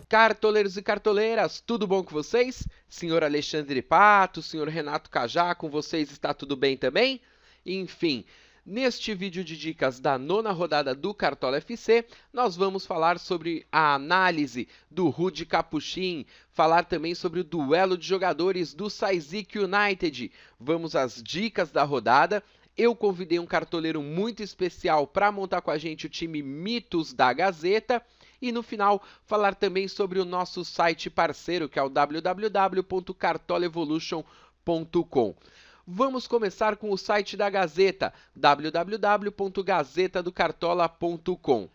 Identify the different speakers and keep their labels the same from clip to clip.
Speaker 1: Cartoleiros e cartoleiras, tudo bom com vocês? Senhor Alexandre Pato, senhor Renato Cajá, com vocês está tudo bem também? Enfim, neste vídeo de dicas da nona rodada do Cartola FC, nós vamos falar sobre a análise do Rudy Capuchin, falar também sobre o duelo de jogadores do Saisik United. Vamos às dicas da rodada. Eu convidei um cartoleiro muito especial para montar com a gente o time Mitos da Gazeta. E no final, falar também sobre o nosso site parceiro, que é o www.cartolevolution.com. Vamos começar com o site da Gazeta, www.gazetadocartola.com.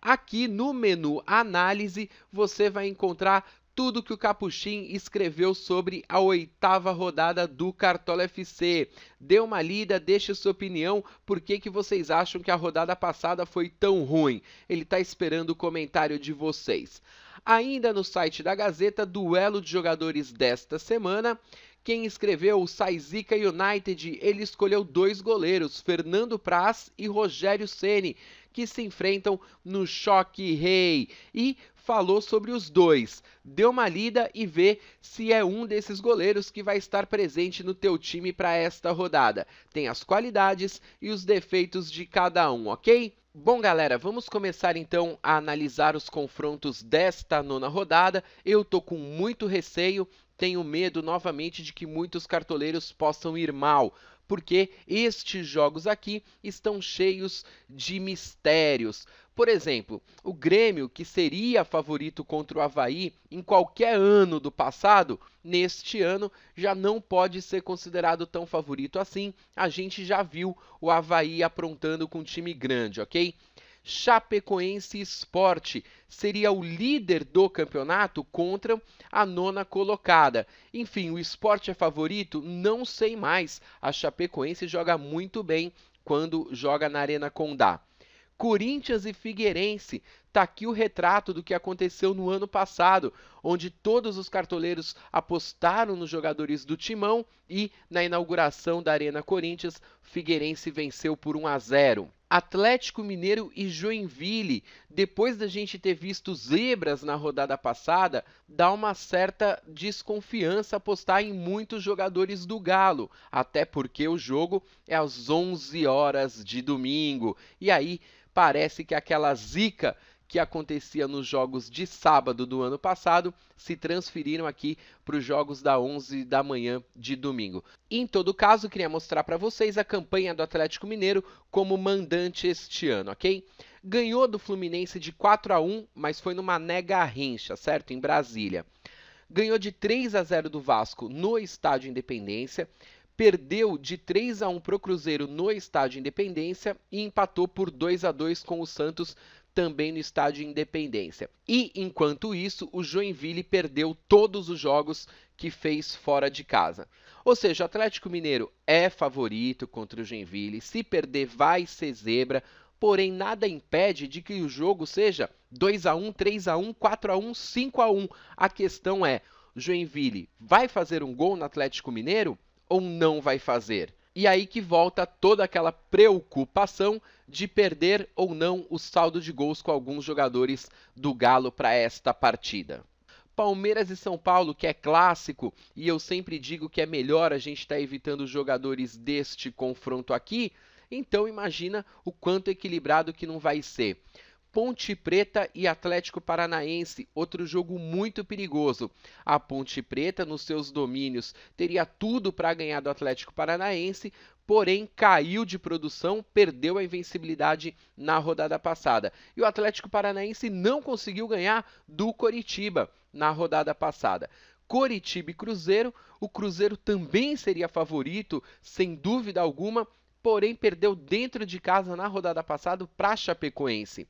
Speaker 1: Aqui no menu Análise, você vai encontrar tudo que o Capuchin escreveu sobre a 8ª rodada do Cartola FC. Dê uma lida, deixe sua opinião, por que vocês acham que a rodada passada foi tão ruim? Ele está esperando o comentário de vocês. Ainda no site da Gazeta, duelo de jogadores desta semana. Quem escreveu o Saisika United, ele escolheu 2 goleiros, Fernando Praz e Rogério Ceni, que se enfrentam no Choque Rei, e falou sobre os dois. Dê uma lida e vê se é um desses goleiros que vai estar presente no teu time para esta rodada. Tem as qualidades e os defeitos de cada um, ok? Bom, galera, vamos começar então a analisar os confrontos desta nona rodada. Eu tô com muito receio, tenho medo novamente de que muitos cartoleiros possam ir mal, porque estes jogos aqui estão cheios de mistérios. Por exemplo, o Grêmio, que seria favorito contra o Avaí em qualquer ano do passado, neste ano já não pode ser considerado tão favorito assim. A gente já viu o Avaí aprontando com um time grande, ok? Chapecoense Sport seria o líder do campeonato contra a nona colocada. Enfim, o Sport é favorito? Não sei mais. A Chapecoense joga muito bem quando joga na Arena Condá. Corinthians e Figueirense, tá aqui o retrato do que aconteceu no ano passado, onde todos os cartoleiros apostaram nos jogadores do Timão e na inauguração da Arena Corinthians, Figueirense venceu por 1-0. Atlético Mineiro e Joinville, depois da gente ter visto zebras na rodada passada, dá uma certa desconfiança apostar em muitos jogadores do Galo, até porque o jogo é às 11 horas de domingo, e aí parece que aquela zica que acontecia nos jogos de sábado do ano passado se transferiram aqui para os jogos da 11 da manhã de domingo. Em todo caso, queria mostrar para vocês a campanha do Atlético Mineiro como mandante este ano, ok? Ganhou do Fluminense de 4-1, mas foi numa nega-rincha, certo? Em Brasília. Ganhou de 3-0 do Vasco no Estádio Independência. Perdeu de 3-1 para o Cruzeiro no Estádio Independência e empatou por 2-2 com o Santos também no Estádio Independência. E, enquanto isso, o Joinville perdeu todos os jogos que fez fora de casa. Ou seja, o Atlético Mineiro é favorito contra o Joinville, se perder vai ser zebra, porém nada impede de que o jogo seja 2-1, 3-1, 4-1, 5-1. A questão é, Joinville vai fazer um gol no Atlético Mineiro ou não vai fazer? E aí que volta toda aquela preocupação de perder ou não o saldo de gols com alguns jogadores do Galo para esta partida. Palmeiras e São Paulo, que é clássico, e eu sempre digo que é melhor a gente estar evitando os jogadores deste confronto aqui, então imagina o quanto equilibrado que não vai ser. Ponte Preta e Atlético Paranaense, outro jogo muito perigoso. A Ponte Preta, nos seus domínios, teria tudo para ganhar do Atlético Paranaense, porém caiu de produção, perdeu a invencibilidade na rodada passada. E o Atlético Paranaense não conseguiu ganhar do Coritiba na rodada passada. Coritiba e Cruzeiro, o Cruzeiro também seria favorito, sem dúvida alguma, porém perdeu dentro de casa na rodada passada para a Chapecoense.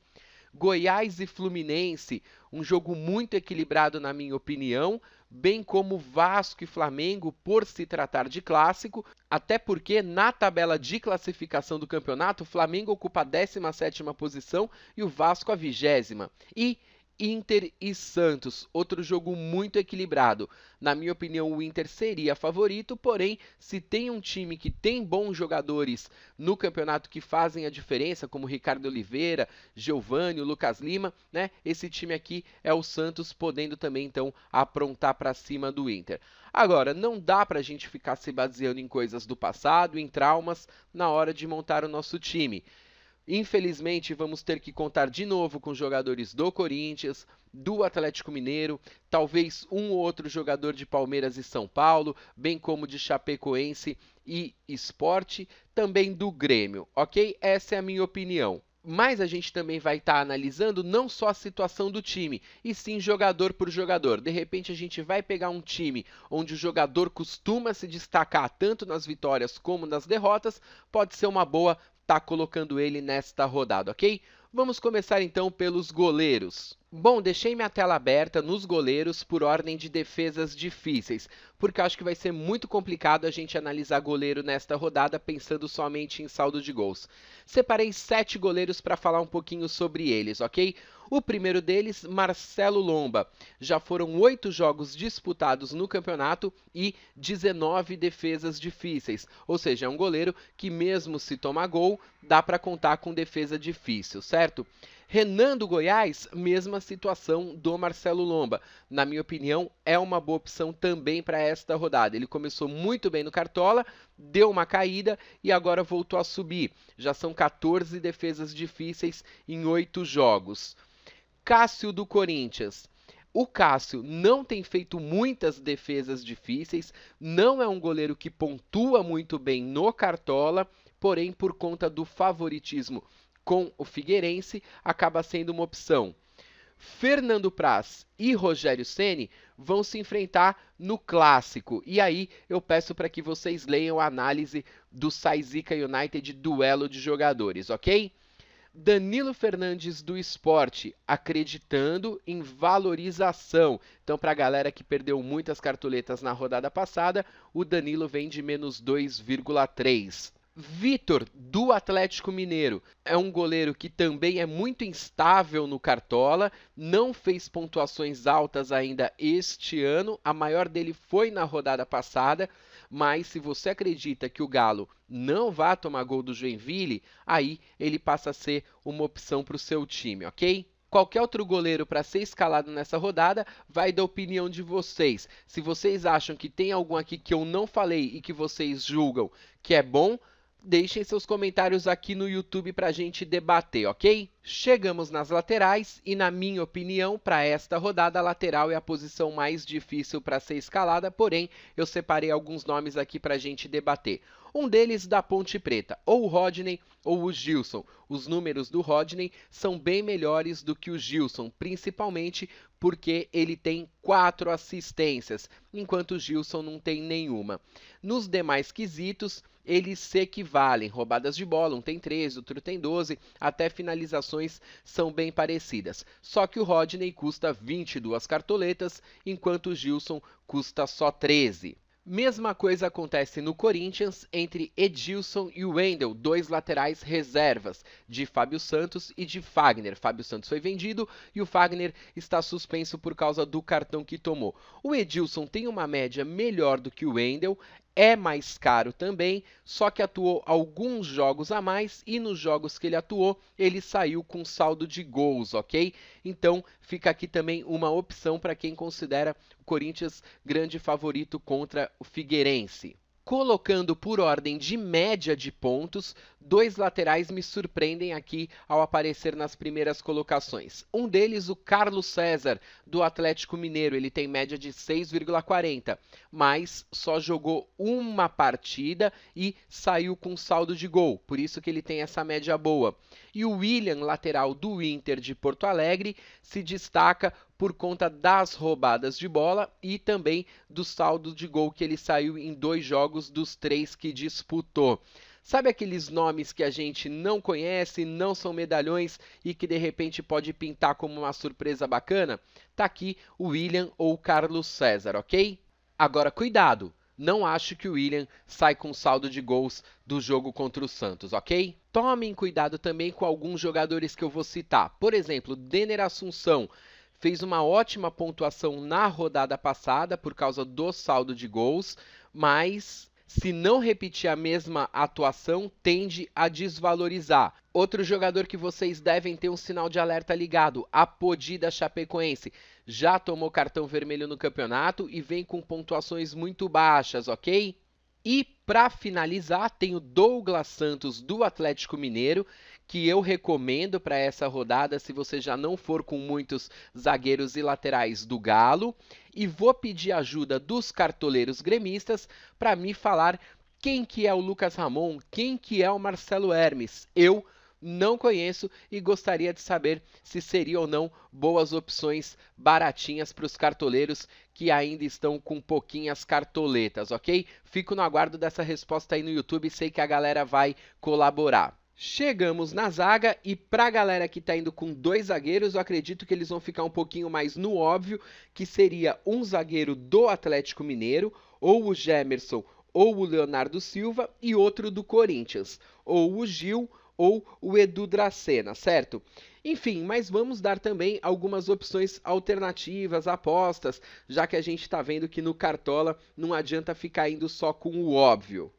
Speaker 1: Goiás e Fluminense, um jogo muito equilibrado na minha opinião, bem como Vasco e Flamengo por se tratar de clássico, até porque na tabela de classificação do campeonato, o Flamengo ocupa a 17ª posição e o Vasco a 20ª. E Inter e Santos, outro jogo muito equilibrado. Na minha opinião, o Inter seria favorito, porém, se tem um time que tem bons jogadores no campeonato que fazem a diferença, como Ricardo Oliveira, Giovani, Lucas Lima, né? Esse time aqui é o Santos, podendo também então aprontar para cima do Inter. Agora, não dá para a gente ficar se baseando em coisas do passado, em traumas, na hora de montar o nosso time. Infelizmente, vamos ter que contar de novo com jogadores do Corinthians, do Atlético Mineiro, talvez um ou outro jogador de Palmeiras e São Paulo, bem como de Chapecoense e Sport, também do Grêmio, ok? Essa é a minha opinião. Mas a gente também vai estar analisando não só a situação do time, e sim jogador por jogador. De repente a gente vai pegar um time onde o jogador costuma se destacar tanto nas vitórias como nas derrotas, pode ser uma boa tá colocando ele nesta rodada, ok? Vamos começar então pelos goleiros. Bom, deixei minha tela aberta nos goleiros por ordem de defesas difíceis, porque eu acho que vai ser muito complicado a gente analisar goleiro nesta rodada pensando somente em saldo de gols. Separei 7 goleiros para falar um pouquinho sobre eles, ok? O primeiro deles, Marcelo Lomba. Já foram 8 jogos disputados no campeonato e 19 defesas difíceis. Ou seja, é um goleiro que mesmo se tomar gol, dá para contar com defesa difícil, certo? Renan do Goiás, mesma situação do Marcelo Lomba. Na minha opinião, é uma boa opção também para esta rodada. Ele começou muito bem no Cartola, deu uma caída e agora voltou a subir. Já são 14 defesas difíceis em 8 jogos. Cássio do Corinthians. O Cássio não tem feito muitas defesas difíceis, não é um goleiro que pontua muito bem no Cartola, porém, por conta do favoritismo com o Figueirense, acaba sendo uma opção. Fernando Praz e Rogério Ceni vão se enfrentar no Clássico. E aí eu peço para que vocês leiam a análise do Saizika United Duelo de Jogadores, ok? Danilo Fernandes do Sport, acreditando em valorização. Então, para a galera que perdeu muitas cartoletas na rodada passada, o Danilo vem de menos 2,3. Vitor, do Atlético Mineiro, é um goleiro que também é muito instável no Cartola, não fez pontuações altas ainda este ano, a maior dele foi na rodada passada, mas se você acredita que o Galo não vai tomar gol do Joinville, aí ele passa a ser uma opção para o seu time, ok? Qualquer outro goleiro para ser escalado nessa rodada vai da opinião de vocês. Se vocês acham que tem algum aqui que eu não falei e que vocês julgam que é bom, deixem seus comentários aqui no YouTube para a gente debater, ok? Chegamos nas laterais e, na minha opinião, para esta rodada, a lateral é a posição mais difícil para ser escalada, porém, eu separei alguns nomes aqui para a gente debater. Um deles da Ponte Preta, ou o Rodney ou o Gilson. Os números do Rodney são bem melhores do que o Gilson, principalmente porque ele tem 4 assistências, enquanto o Gilson não tem nenhuma. Nos demais quesitos, eles se equivalem. Roubadas de bola, um tem 13, outro tem 12, até finalizações são bem parecidas. Só que o Rodney custa 22 cartoletas, enquanto o Gilson custa só 13. Mesma coisa acontece no Corinthians entre Edilson e Wendel, 2 laterais reservas, de Fábio Santos e de Fagner. Fábio Santos foi vendido e o Fagner está suspenso por causa do cartão que tomou. O Edilson tem uma média melhor do que o Wendel, é mais caro também, só que atuou alguns jogos a mais e nos jogos que ele atuou, ele saiu com saldo de gols, ok? Então fica aqui também uma opção para quem considera o Corinthians grande favorito contra o Figueirense. Colocando por ordem de média de pontos, 2 laterais me surpreendem aqui ao aparecer nas primeiras colocações. Um deles, o Carlos César, do Atlético Mineiro, ele tem média de 6,40, mas só jogou uma partida e saiu com saldo de gol, por isso que ele tem essa média boa. E o William, lateral do Inter de Porto Alegre, se destaca por conta das roubadas de bola e também do saldo de gol que ele saiu em 2 jogos dos 3 que disputou. Sabe aqueles nomes que a gente não conhece, não são medalhões e que de repente pode pintar como uma surpresa bacana? Tá aqui o William ou o Carlos César, ok? Agora cuidado, não acho que o William sai com saldo de gols do jogo contra o Santos, ok? Tomem cuidado também com alguns jogadores que eu vou citar. Por exemplo, Denner Assunção. fez uma ótima pontuação na rodada passada por causa do saldo de gols, mas se não repetir a mesma atuação, tende a desvalorizar. Outro jogador que vocês devem ter um sinal de alerta ligado, Apodi da Chapecoense. Já tomou cartão vermelho no campeonato e vem com pontuações muito baixas, ok? E para finalizar, tem o Douglas Santos do Atlético Mineiro, que eu recomendo para essa rodada se você já não for com muitos zagueiros e laterais do Galo. E vou pedir ajuda dos cartoleiros gremistas para me falar quem que é o Lucas Ramon, quem que é o Marcelo Hermes. Eu não conheço e gostaria de saber se seriam ou não boas opções baratinhas para os cartoleiros que ainda estão com pouquinhas cartoletas, ok? Fico no aguardo dessa resposta aí no YouTube, sei que a galera vai colaborar. Chegamos na zaga e para a galera que está indo com 2 zagueiros, eu acredito que eles vão ficar um pouquinho mais no óbvio, que seria um zagueiro do Atlético Mineiro, ou o Gemerson, ou o Leonardo Silva, e outro do Corinthians, ou o Gil, ou o Edu Dracena, certo? Enfim, mas vamos dar também algumas opções alternativas, apostas, já que a gente está vendo que no Cartola não adianta ficar indo só com o óbvio.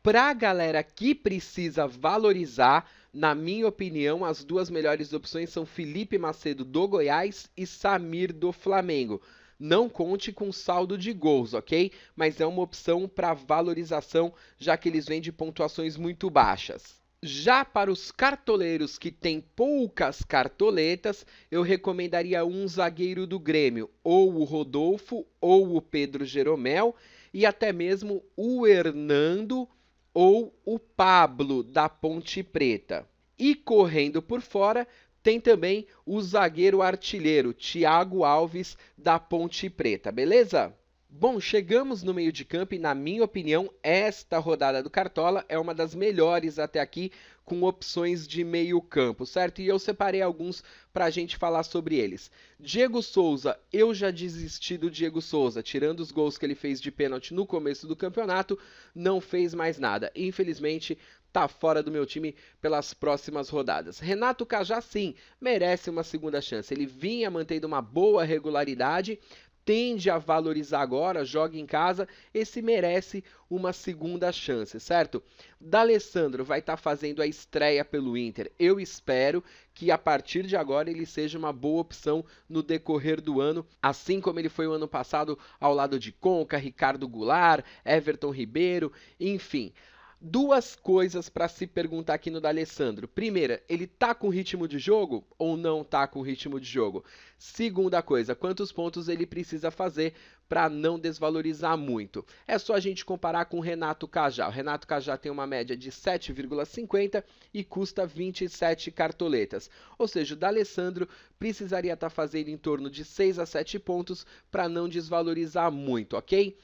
Speaker 1: Para a galera que precisa valorizar, na minha opinião, as 2 melhores opções são Felipe Macedo do Goiás e Samir do Flamengo. Não conte com saldo de gols, ok? Mas é uma opção para valorização, já que eles vêm de pontuações muito baixas. Já para os cartoleiros que têm poucas cartoletas, eu recomendaria um zagueiro do Grêmio, ou o Rodolfo, ou o Pedro Jeromel, e até mesmo o Hernando ou o Pablo da Ponte Preta. E correndo por fora, tem também o zagueiro artilheiro Thiago Alves da Ponte Preta, beleza? Bom, chegamos no meio de campo e, na minha opinião, esta rodada do Cartola é uma das melhores até aqui, com opções de meio campo, certo? E eu separei alguns para a gente falar sobre eles. Diego Souza, eu já desisti do Diego Souza, tirando os gols que ele fez de pênalti no começo do campeonato, não fez mais nada. Infelizmente, tá fora do meu time pelas próximas rodadas. Renato Cajá, sim, merece uma segunda chance. Ele vinha mantendo uma boa regularidade, tende a valorizar agora, joga em casa, esse merece uma segunda chance, certo? D'Alessandro vai estar fazendo a estreia pelo Inter. Eu espero que a partir de agora ele seja uma boa opção no decorrer do ano, assim como ele foi o ano passado ao lado de Conca, Ricardo Goulart, Everton Ribeiro, enfim. 2 coisas para se perguntar aqui no D'Alessandro. Primeira, ele tá com ritmo de jogo ou não tá com ritmo de jogo? Segunda coisa, quantos pontos ele precisa fazer para não desvalorizar muito? É só a gente comparar com o Renato Cajá. O Renato Cajá tem uma média de 7,50 e custa 27 cartoletas. Ou seja, o D'Alessandro precisaria estar fazendo em torno de 6 a 7 pontos para não desvalorizar muito, ok?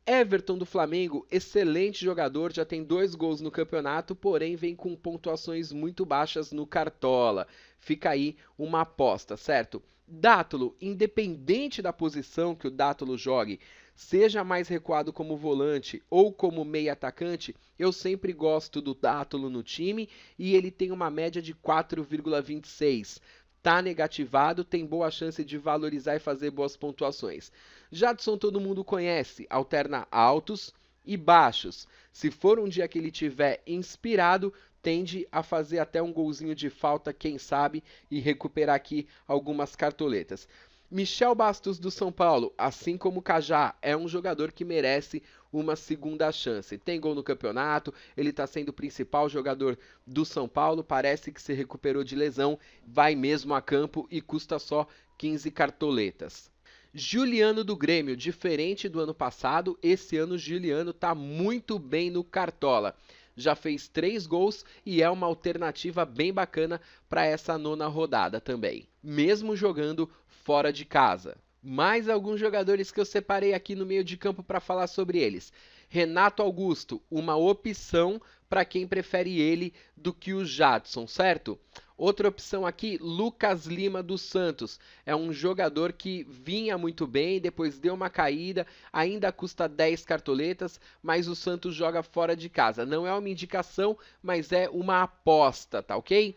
Speaker 1: Everton do Flamengo, excelente jogador, já tem 2 gols no campeonato, porém vem com pontuações muito baixas no Cartola. Fica aí uma aposta, certo? Dátulo, independente da posição que o Dátulo jogue, seja mais recuado como volante ou como meia atacante, eu sempre gosto do Dátulo no time e ele tem uma média de 4,26. Tá negativado, tem boa chance de valorizar e fazer boas pontuações. Jadson todo mundo conhece, alterna altos e baixos. Se for um dia que ele tiver inspirado, tende a fazer até um golzinho de falta, quem sabe, e recuperar aqui algumas cartoletas. Michel Bastos do São Paulo, assim como o Cajá, é um jogador que merece uma segunda chance. Tem gol no campeonato, ele está sendo o principal jogador do São Paulo, parece que se recuperou de lesão, vai mesmo a campo e custa só 15 cartoletas. Juliano do Grêmio, diferente do ano passado, esse ano o Juliano está muito bem no Cartola. Já fez 3 gols e é uma alternativa bem bacana para essa 9ª rodada também, mesmo jogando fora de casa. Mais alguns jogadores que eu separei aqui no meio de campo para falar sobre eles. Renato Augusto, uma opção para quem prefere ele do que o Jadson, certo? Outra opção aqui, Lucas Lima dos Santos. É um jogador que vinha muito bem, depois deu uma caída, ainda custa 10 cartoletas, mas o Santos joga fora de casa. Não é uma indicação, mas é uma aposta, tá ok?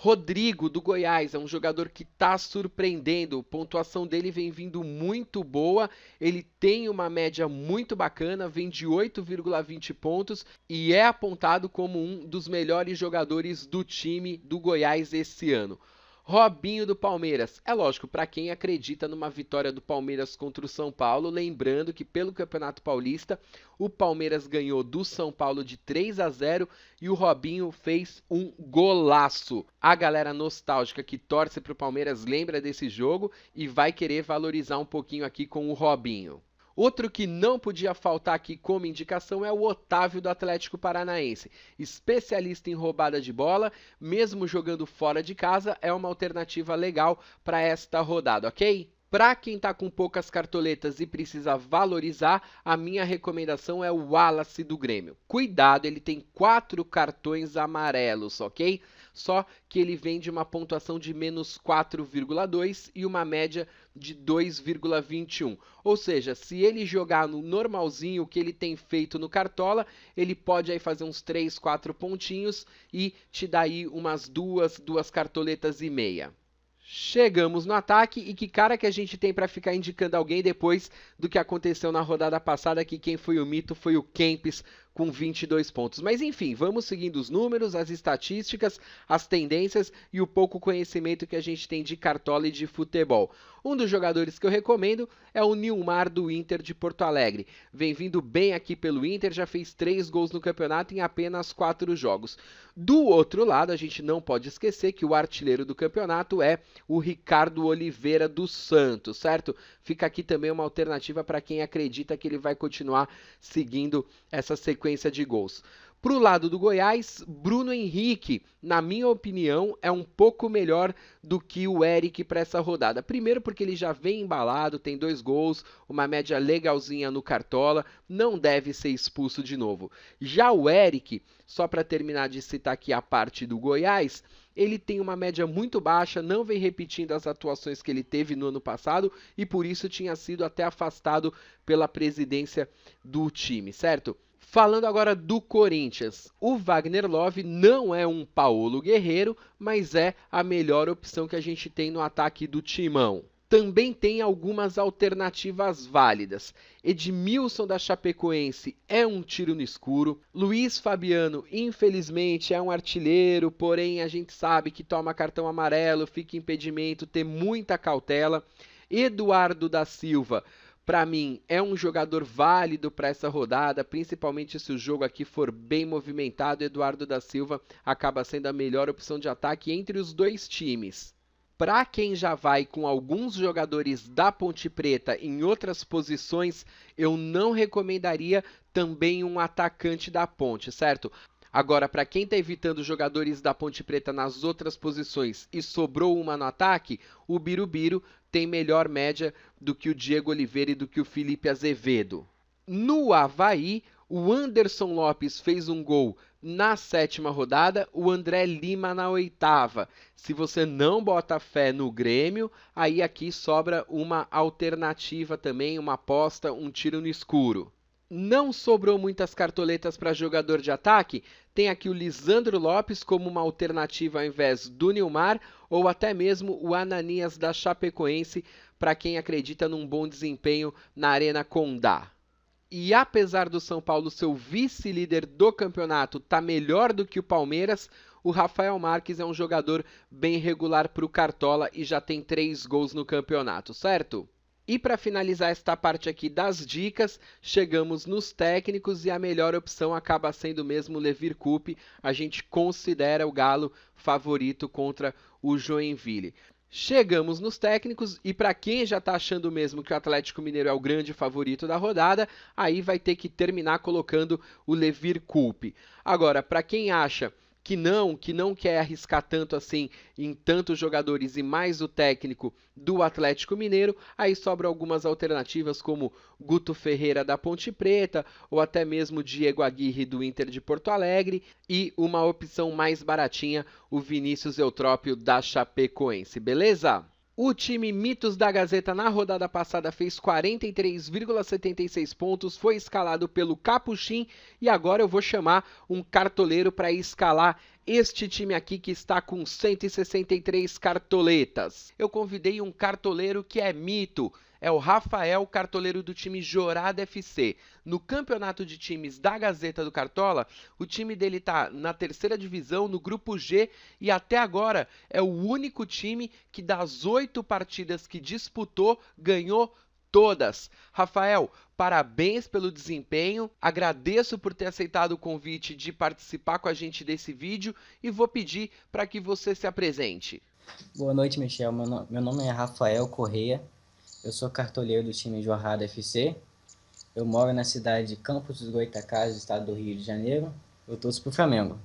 Speaker 1: Rodrigo, do Goiás, é um jogador que está surpreendendo, a pontuação dele vem vindo muito boa, ele tem uma média muito bacana, vem de 8,20 pontos e é apontado como um dos melhores jogadores do time do Goiás esse ano. Robinho do Palmeiras. É lógico, para quem acredita numa vitória do Palmeiras contra o São Paulo, lembrando que pelo Campeonato Paulista, o Palmeiras ganhou do São Paulo de 3-0 e o Robinho fez um golaço. A galera nostálgica que torce para o Palmeiras lembra desse jogo e vai querer valorizar um pouquinho aqui com o Robinho. Outro que não podia faltar aqui como indicação é o Otávio do Atlético Paranaense. Especialista em roubada de bola, mesmo jogando fora de casa, é uma alternativa legal para esta rodada, ok? Para quem está com poucas cartoletas e precisa valorizar, a minha recomendação é o Wallace do Grêmio. Cuidado, ele tem 4 cartões amarelos, ok? Só que ele vem de uma pontuação de menos 4,2 e uma média de 2,21. Ou seja, se ele jogar no normalzinho, o que ele tem feito no Cartola, ele pode aí fazer uns 3, 4 pontinhos e te dar aí umas duas cartoletas e meia. Chegamos no ataque e que cara que a gente tem para ficar indicando alguém depois do que aconteceu na rodada passada, que quem foi o mito foi o Kempis com 22 pontos. Mas enfim, vamos seguindo os números, as estatísticas, as tendências e o pouco conhecimento que a gente tem de cartola e de futebol. Um dos jogadores que eu recomendo é o Nilmar do Inter de Porto Alegre. Vem vindo bem aqui pelo Inter, já fez 3 gols no campeonato em apenas 4 jogos. Do outro lado, a gente não pode esquecer que o artilheiro do campeonato é o Ricardo Oliveira dos Santos, certo? Fica aqui também uma alternativa para quem acredita que ele vai continuar seguindo essa sequência de gols. Para o lado do Goiás, Bruno Henrique, na minha opinião, é um pouco melhor do que o Eric para essa rodada. Primeiro porque ele já vem embalado, tem 2 gols, uma média legalzinha no Cartola, não deve ser expulso de novo. Já o Eric, só para terminar de citar aqui a parte do Goiás, ele tem uma média muito baixa, não vem repetindo as atuações que ele teve no ano passado e por isso tinha sido até afastado pela presidência do time, certo? Falando agora do Corinthians, o Wagner Love não é um Paulo Guerreiro, mas é a melhor opção que a gente tem no ataque do Timão. Também tem algumas alternativas válidas. Edmilson da Chapecoense é um tiro no escuro. Luiz Fabiano, infelizmente, é um artilheiro, porém a gente sabe que toma cartão amarelo, fica impedimento, ter muita cautela. Eduardo da Silva, para mim, é um jogador válido para essa rodada, principalmente se o jogo aqui for bem movimentado. Eduardo da Silva acaba sendo a melhor opção de ataque entre os dois times. Para quem já vai com alguns jogadores da Ponte Preta em outras posições, eu não recomendaria também um atacante da Ponte, certo? Agora, para quem está evitando jogadores da Ponte Preta nas outras posições e sobrou uma no ataque, o Birubiru tem melhor média do que o Diego Oliveira e do que o Felipe Azevedo. No Avaí, o Anderson Lopes fez um gol na 7ª rodada, o André Lima na 8ª. Se você não bota fé no Grêmio, aí aqui sobra uma alternativa também, uma aposta, um tiro no escuro. Não sobrou muitas cartoletas para jogador de ataque? Tem aqui o Lisandro Lopes como uma alternativa ao invés do Nilmar, ou até mesmo o Ananias da Chapecoense, para quem acredita num bom desempenho na Arena Condá. E apesar do São Paulo ser o vice-líder do campeonato, tá melhor do que o Palmeiras, o Rafael Marques é um jogador bem regular para o Cartola e já tem 3 gols no campeonato, certo? E para finalizar esta parte aqui das dicas, chegamos nos técnicos e a melhor opção acaba sendo mesmo o Levir Coupe. A gente considera o Galo favorito contra o Joinville. Chegamos nos técnicos e para quem já está achando mesmo que o Atlético Mineiro é o grande favorito da rodada, aí vai ter que terminar colocando o Levir Coupe. Agora, para quem acha que não quer arriscar tanto assim em tantos jogadores e mais o técnico do Atlético Mineiro, aí sobram algumas alternativas como Guto Ferreira da Ponte Preta ou até mesmo Diego Aguirre do Inter de Porto Alegre e uma opção mais baratinha, o Vinícius Eutrópio da Chapecoense, beleza? O time Mitos da Gazeta na rodada passada fez 43,76 pontos, foi escalado pelo Capuchin e agora eu vou chamar um cartoleiro para escalar este time aqui que está com 163 cartoletas. Eu convidei um cartoleiro que é mito. É o Rafael, cartoleiro do time Jorada FC. No campeonato de times da Gazeta do Cartola, o time dele está na terceira divisão, no grupo G, e até agora é o único time que das 8 partidas que disputou, ganhou todas. Rafael, parabéns pelo desempenho, agradeço por ter aceitado o convite de participar com a gente desse vídeo e vou pedir para que você se apresente.
Speaker 2: Boa noite, Michel. Meu nome é Rafael Correia. Eu sou cartoleiro do time Jorada FC. Eu moro na cidade de Campos dos Goytacazes, estado do Rio de Janeiro. Eu torço pro Flamengo.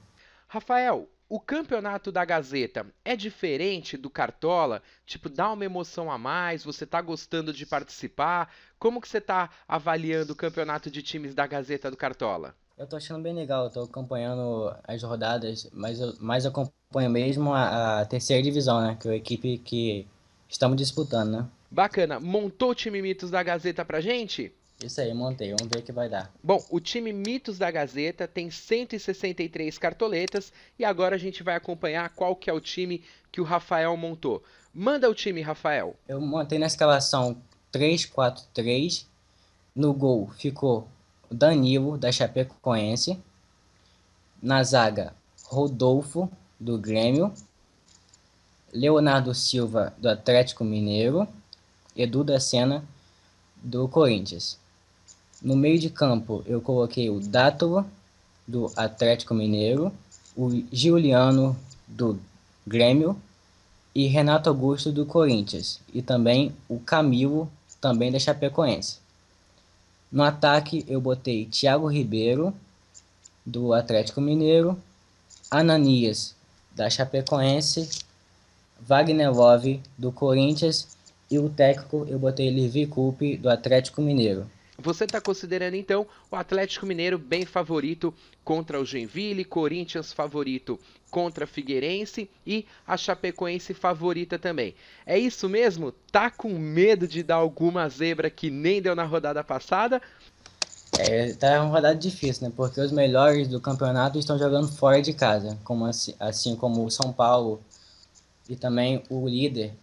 Speaker 1: Rafael, o campeonato da Gazeta é diferente do Cartola? Tipo, dá uma emoção a mais? Você tá gostando de participar? Como que você tá avaliando o campeonato de times da Gazeta do Cartola?
Speaker 2: Eu tô achando bem legal, eu tô acompanhando as rodadas, mas eu mais acompanho mesmo a terceira divisão, né? Que é a equipe que estamos disputando, né?
Speaker 1: Bacana. Montou o time Mitos da Gazeta pra gente?
Speaker 2: Isso aí, montei. Vamos ver o que vai dar.
Speaker 1: Bom, o time Mitos da Gazeta tem 163 cartoletas e agora a gente vai acompanhar qual que é o time que o Rafael montou. Manda o time, Rafael.
Speaker 2: Eu montei na escalação 3-4-3. No gol ficou o Danilo, da Chapecoense. Na zaga, Rodolfo, do Grêmio. Leonardo Silva, do Atlético Mineiro. Edu da Sena, do Corinthians. No meio de campo, eu coloquei o Dátolo, do Atlético Mineiro. O Giuliano, do Grêmio. E Renato Augusto, do Corinthians. E também o Camilo, também da Chapecoense. No ataque, eu botei Thiago Ribeiro, do Atlético Mineiro, Ananias, da Chapecoense, Wagner Love, do Corinthians, e o técnico eu botei Levi Coupe, do Atlético Mineiro.
Speaker 1: Você está considerando então o Atlético Mineiro bem favorito contra o Joinville, Corinthians favorito contra Figueirense e a Chapecoense favorita também. É isso mesmo? Tá com medo de dar alguma zebra que nem deu na rodada passada?
Speaker 2: Tá uma rodada difícil, né? Porque os melhores do campeonato estão jogando fora de casa, como assim como o São Paulo e também o líder,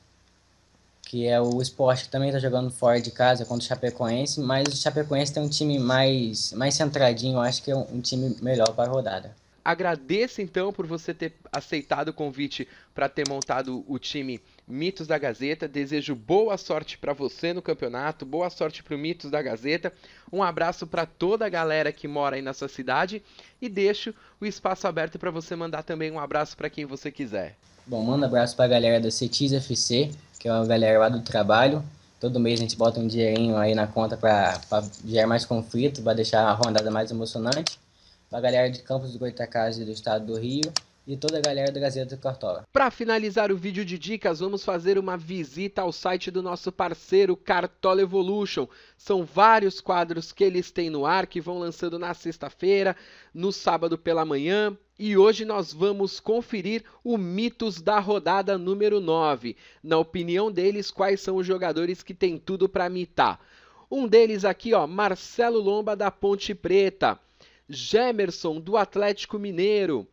Speaker 2: que é o Sport, que também está jogando fora de casa contra o Chapecoense, mas o Chapecoense tem um time mais centradinho, eu acho que é um time melhor para a rodada.
Speaker 1: Agradeço então por você ter aceitado o convite para ter montado o time Mitos da Gazeta. Desejo boa sorte para você no campeonato, boa sorte para o Mitos da Gazeta. Um abraço para toda a galera que mora aí na sua cidade e deixo o espaço aberto para você mandar também um abraço para quem você quiser.
Speaker 2: Bom, manda um abraço para a galera da Cetis FC, que é a galera lá do trabalho. Todo mês a gente bota um dinheirinho aí na conta para gerar mais conflito, para deixar a rodada mais emocionante. Para a galera de Campos dos Goytacazes do estado do Rio e toda a galera da Gazeta do Cartola.
Speaker 1: Para finalizar o vídeo de dicas, vamos fazer uma visita ao site do nosso parceiro Cartola Evolution. São vários quadros que eles têm no ar, que vão lançando na sexta-feira, no sábado pela manhã. E hoje nós vamos conferir o Mitos da rodada número 9. Na opinião deles, quais são os jogadores que têm tudo para mitar? Um deles aqui, ó, Marcelo Lomba da Ponte Preta. Gemerson, do Atlético Mineiro.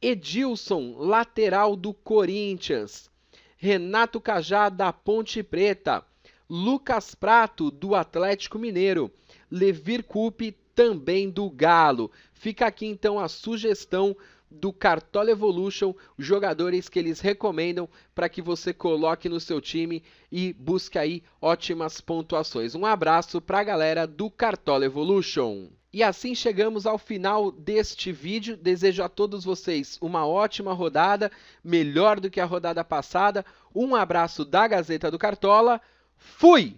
Speaker 1: Edilson, lateral do Corinthians. Renato Cajá, da Ponte Preta. Lucas Prato, do Atlético Mineiro. Levir Coupe, também do Galo. Fica aqui então a sugestão do Cartola Evolution, jogadores que eles recomendam para que você coloque no seu time e busque aí ótimas pontuações. Um abraço para a galera do Cartola Evolution. E assim chegamos ao final deste vídeo. Desejo a todos vocês uma ótima rodada, melhor do que a rodada passada. Um abraço da Gazeta do Cartola. Fui!